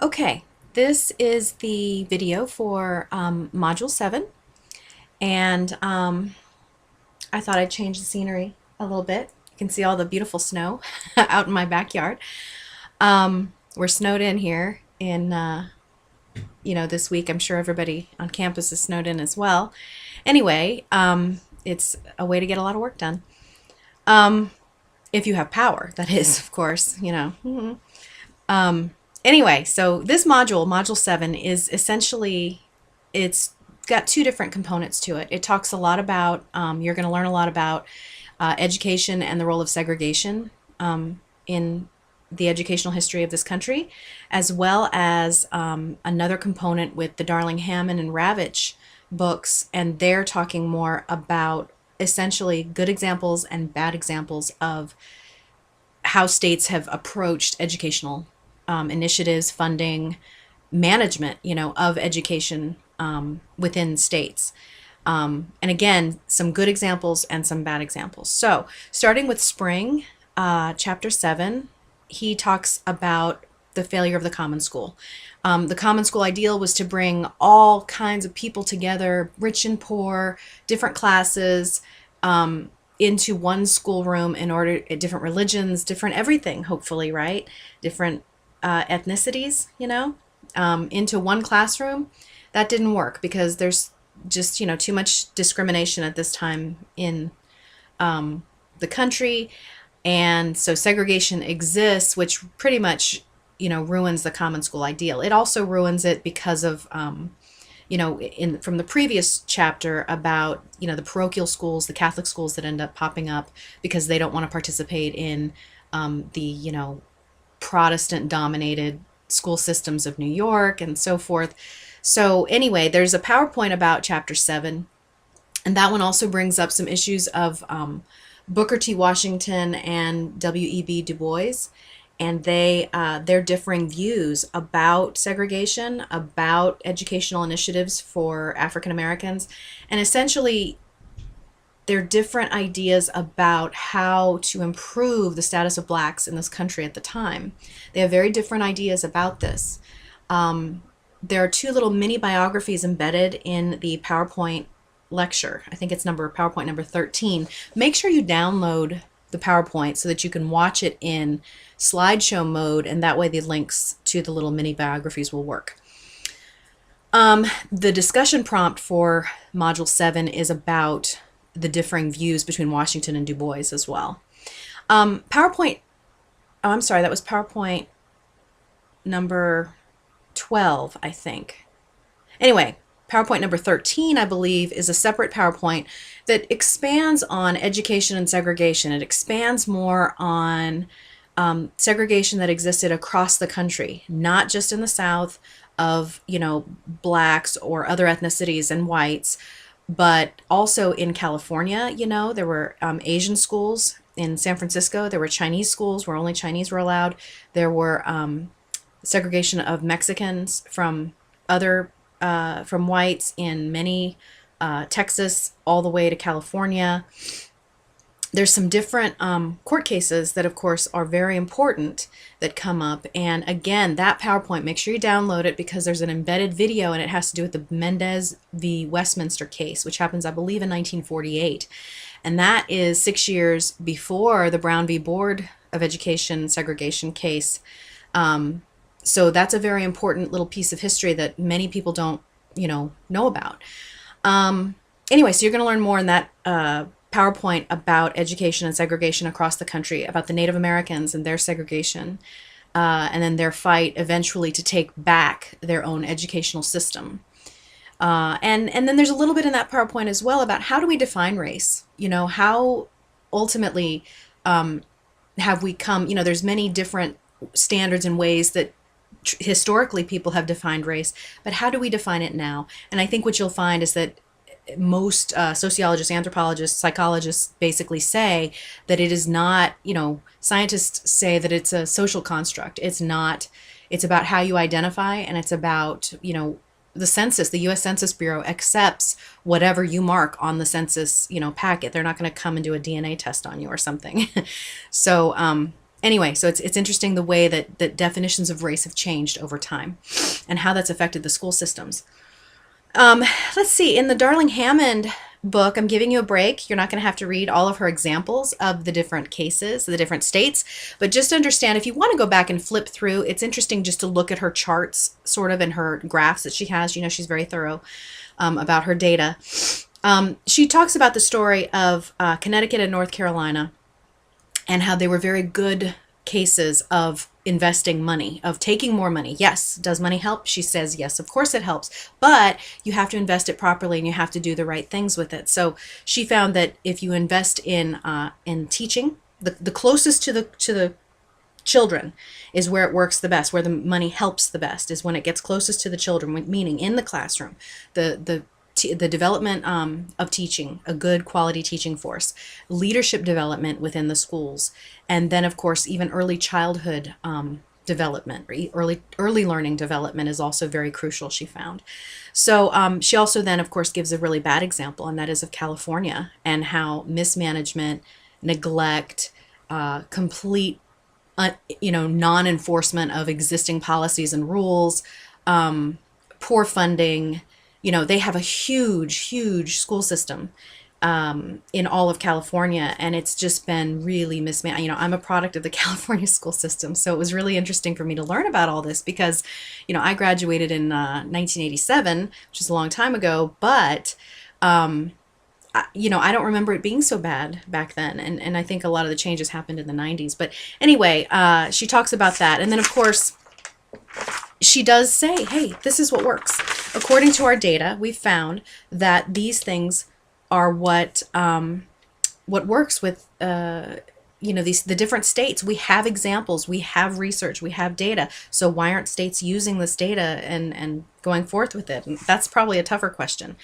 Okay, this is the video for Module 7, and I thought I'd change the scenery a little bit. You can see all the beautiful snow out in my backyard. We're snowed in here in, this week. I'm sure everybody on campus is snowed in as well. Anyway, it's a way to get a lot of work done. If you have power, that is, of course. Anyway, so this module, Module 7, is essentially, it's got two different components to it. It talks a lot about, you're going to learn a lot about education and the role of segregation in the educational history of this country, as well as another component with the Darling Hammond and Ravitch books, and they're talking more about essentially good examples and bad examples of how states have approached educational initiatives, funding, management, of education within states. And again, some good examples and some bad examples. So, starting with Spring, chapter 7, he talks about the failure of the common school. The common school ideal was to bring all kinds of people together, rich and poor, different classes, into one schoolroom in order, different religions, different everything, hopefully, right? Different ethnicities, into one classroom. That didn't work because there's just, too much discrimination at this time in the country. And so segregation exists, which pretty much, ruins the common school ideal. It also ruins it because of, from the previous chapter about, the parochial schools, the Catholic schools that end up popping up because they don't want to participate in the Protestant dominated school systems of New York and so forth. So anyway, there's a PowerPoint about chapter 7, and that one also brings up some issues of Booker T. Washington and W.E.B. Du Bois, and their differing views about segregation, about educational initiatives for African Americans, and essentially their different ideas about how to improve the status of blacks in this country at the time. They have very different ideas about this. There are two little mini biographies embedded in the PowerPoint lecture. I think it's PowerPoint number 13. Make sure you download the PowerPoint so that you can watch it in slideshow mode, and that way the links to the little mini biographies will work. The discussion prompt for Module 7 is about the differing views between Washington and Du Bois as well. PowerPoint, oh, I'm sorry, that was PowerPoint number 12, I think. Anyway, PowerPoint number 13, I believe, is a separate PowerPoint that expands on education and segregation. It expands more on segregation that existed across the country, not just in the South of, blacks or other ethnicities and whites, but also in California. There were Asian schools. In San Francisco, there were Chinese schools where only Chinese were allowed. There were segregation of Mexicans from from whites in many, Texas all the way to California. There's some different court cases that, of course, are very important that come up. And again, that PowerPoint, make sure you download it because there's an embedded video and it has to do with the Mendez v. Westminster case, which happens, I believe, in 1948. And that is 6 years before the Brown v. Board of Education segregation case. So that's a very important little piece of history that many people don't, know about. Anyway, so you're going to learn more in that PowerPoint about education and segregation across the country, about the Native Americans and their segregation, and then their fight eventually to take back their own educational system. And then there's a little bit in that PowerPoint as well about how do we define race? How ultimately have we come, there's many different standards and ways that historically people have defined race, but how do we define it now? And I think what you'll find is that most sociologists, anthropologists, psychologists basically say that it is not, scientists say that it's a social construct. It's not, it's about how you identify, and it's about, the census, the U.S. Census Bureau accepts whatever you mark on the census, packet. They're not going to come and do a DNA test on you or something. So, Anyway, so it's interesting the way that definitions of race have changed over time and how that's affected the school systems. Um, let's see. In the Darling Hammond book, I'm giving you a break. You're not going to have to read all of her examples of the different cases, the different states, but just understand if you want to go back and flip through, it's interesting just to look at her charts, sort of, and her graphs that she has. You know, she's very thorough about her data. She talks about the story of Connecticut and North Carolina and how they were very good cases of investing money, of taking more money. Yes, does money help? She says yes, of course it helps, but you have to invest it properly and you have to do the right things with it. So she found that if you invest in teaching, the closest to the children is where it works the best, where the money helps the best, is when it gets closest to the children, meaning in the classroom, the development of teaching, a good quality teaching force, leadership development within the schools, and then of course even early childhood development, early learning development is also very crucial, she found. So she also then of course gives a really bad example, and that is of California and how mismanagement, neglect, complete non-enforcement of existing policies and rules, poor funding. They have a huge school system in all of California, and it's just been really mismanaged. I'm a product of the California school system, so it was really interesting for me to learn about all this because, I graduated in 1987, which is a long time ago, but I don't remember it being so bad back then, and I think a lot of the changes happened in the 90s. But anyway, she talks about that, and then of course she does say, hey, this is what works. According to our data, we found that these things are what works with the different states. We have examples, we have research, we have data. So why aren't states using this data and going forth with it? And that's probably a tougher question.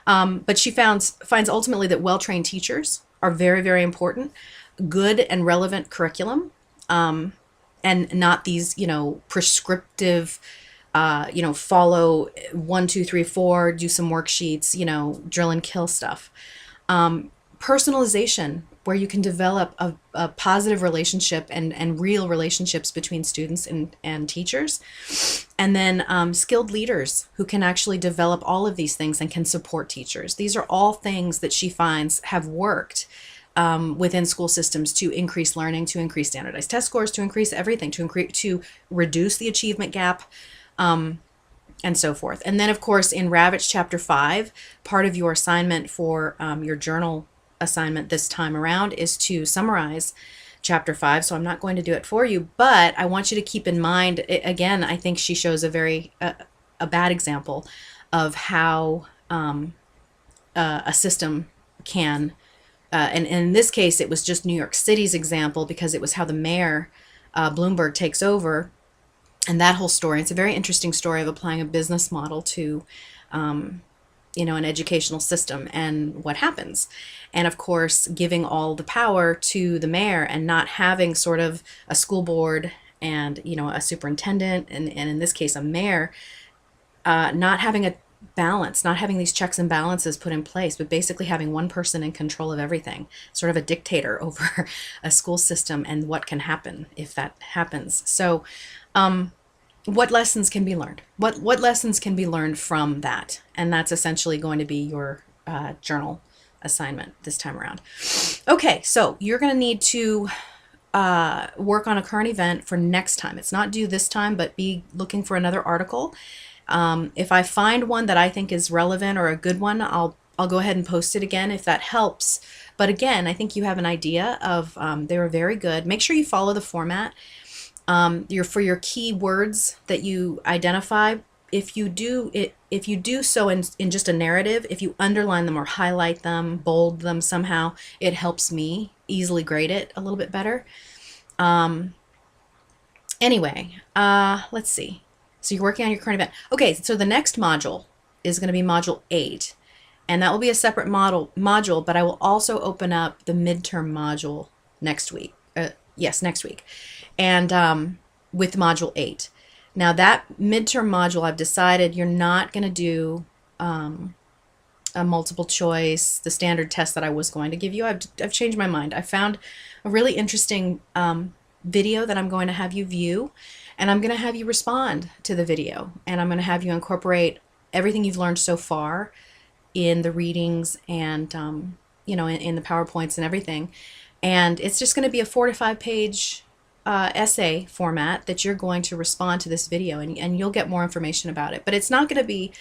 But she finds ultimately that well-trained teachers are very, very important, good and relevant curriculum, and not these, prescriptive, follow 1, 2, 3, 4, do some worksheets, drill and kill stuff. Personalization, where you can develop a positive relationship and real relationships between students and teachers. And then skilled leaders who can actually develop all of these things and can support teachers. These are all things that she finds have worked within school systems to increase learning, to increase standardized test scores, to increase everything, to reduce the achievement gap, and so forth. And then, of course, in Ravitch Chapter 5, part of your assignment for your journal assignment this time around is to summarize Chapter 5. So I'm not going to do it for you, but I want you to keep in mind, again, I think she shows a bad example of how a system can and in this case, it was just New York City's example because it was how the mayor, Bloomberg, takes over, and that whole story. It's a very interesting story of applying a business model to, an educational system and what happens. And of course, giving all the power to the mayor and not having sort of a school board and, a superintendent, and in this case, a mayor, not having a balance, not having these checks and balances put in place, but basically having one person in control of everything, sort of a dictator over a school system and what can happen if that happens. So what lessons can be learned? What lessons can be learned from that? And that's essentially going to be your journal assignment this time around. Okay, so you're going to need to work on a current event for next time. It's not due this time, but be looking for another article. If I find one that I think is relevant or a good one, I'll go ahead and post it again if that helps. But again, I think you have an idea of they were very good. Make sure you follow the format. For your key words that you identify. If you do so in just a narrative, if you underline them or highlight them, bold them somehow, it helps me easily grade it a little bit better. Anyway, let's see. So you're working on your current event. Okay, so the next module is going to be Module 8. And that will be a separate module, but I will also open up the midterm module next week. Next week. And with Module 8. Now that midterm module, I've decided you're not going to do a multiple choice, the standard test that I was going to give you. I've changed my mind. I found a really interesting video that I'm going to have you view, and I'm going to have you respond to the video, and I'm going to have you incorporate everything you've learned so far in the readings and in the PowerPoints and everything. And it's just going to be a 4 to 5 page essay format that you're going to respond to this video, and you'll get more information about it. But it's not going to be,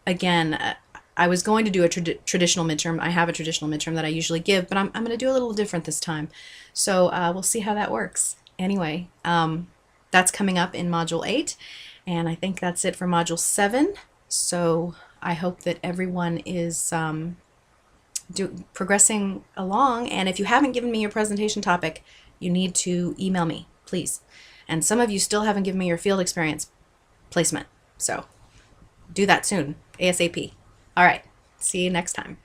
again, I was going to do a traditional midterm. I have a traditional midterm that I usually give, but I'm going to do a little different this time. So we'll see how that works. Anyway, that's coming up in Module 8, and I think that's it for Module 7. So I hope that everyone is progressing along, and if you haven't given me your presentation topic, you need to email me, please. And some of you still haven't given me your field experience placement, so do that soon, ASAP. All right, see you next time.